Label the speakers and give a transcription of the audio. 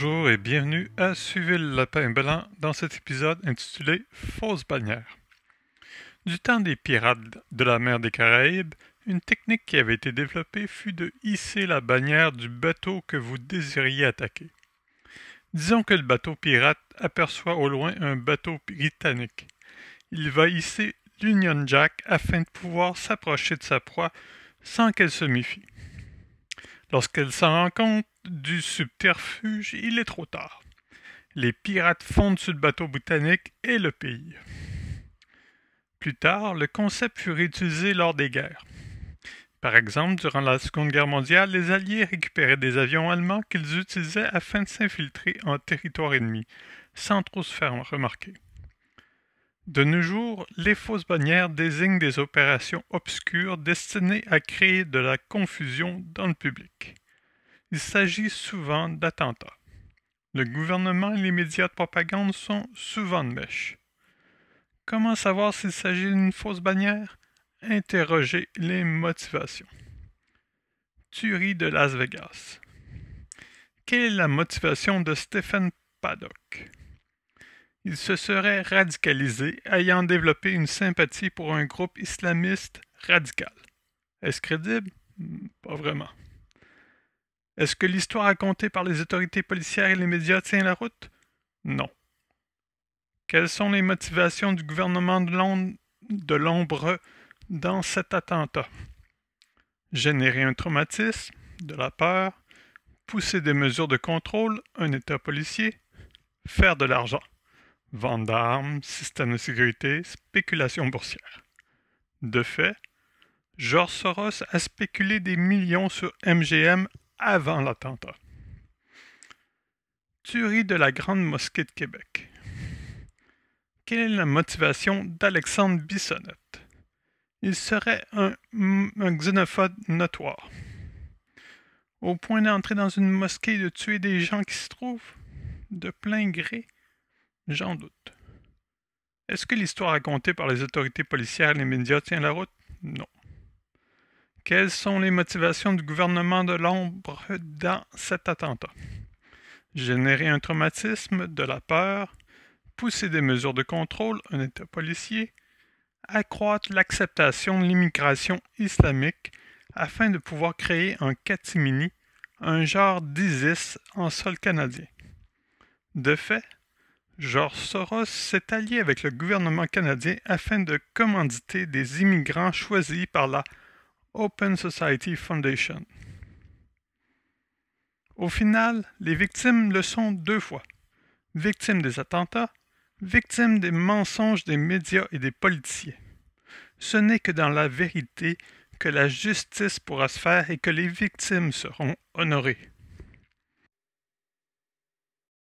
Speaker 1: Bonjour et bienvenue à Suivez le lapin blanc dans cet épisode intitulé Fausse bannière. Du temps des pirates de la mer des Caraïbes, une technique qui avait été développée fut de hisser la bannière du bateau que vous désiriez attaquer. Disons que le bateau pirate aperçoit au loin un bateau britannique. Il va hisser l'Union Jack afin de pouvoir s'approcher de sa proie sans qu'elle se méfie. Lorsqu'elle s'en rend compte du subterfuge, il est trop tard. Les pirates fondent sur le bateau britannique et le pillent. Plus tard, le concept fut réutilisé lors des guerres. Par exemple, durant la Seconde Guerre mondiale, les Alliés récupéraient des avions allemands qu'ils utilisaient afin de s'infiltrer en territoire ennemi, sans trop se faire remarquer. De nos jours, les fausses bannières désignent des opérations obscures destinées à créer de la confusion dans le public. Il s'agit souvent d'attentats. Le gouvernement et les médias de propagande sont souvent de mèche. Comment savoir s'il s'agit d'une fausse bannière? Interrogez les motivations. Tuerie de Las Vegas. Quelle est la motivation de Stephen Paddock? Il se serait radicalisé, ayant développé une sympathie pour un groupe islamiste radical. Est-ce crédible? Pas vraiment. Est-ce que l'histoire racontée par les autorités policières et les médias tient la route? Non. Quelles sont les motivations du gouvernement de l'ombre dans cet attentat? Générer un traumatisme, de la peur, pousser des mesures de contrôle, un État policier, faire de l'argent. Vente d'armes, système de sécurité, spéculation boursière. De fait, George Soros a spéculé des millions sur MGM avant l'attentat. Tuerie de la Grande Mosquée de Québec. Quelle est la motivation d'Alexandre Bissonnette? Il serait un xénophobe notoire. Au point d'entrer dans une mosquée et de tuer des gens qui s'y trouvent? De plein gré? J'en doute. Est-ce que l'histoire racontée par les autorités policières et les médias tient la route? Non. Quelles sont les motivations du gouvernement de l'ombre dans cet attentat? Générer un traumatisme, de la peur, pousser des mesures de contrôle, un État policier, accroître l'acceptation de l'immigration islamique afin de pouvoir créer un catimini, un genre d'ISIS en sol canadien. De fait, George Soros s'est allié avec le gouvernement canadien afin de commanditer des immigrants choisis par la Open Society Foundation. Au final, les victimes le sont deux fois. Victimes des attentats, victimes des mensonges des médias et des politiciens. Ce n'est que dans la vérité que la justice pourra se faire et que les victimes seront honorées.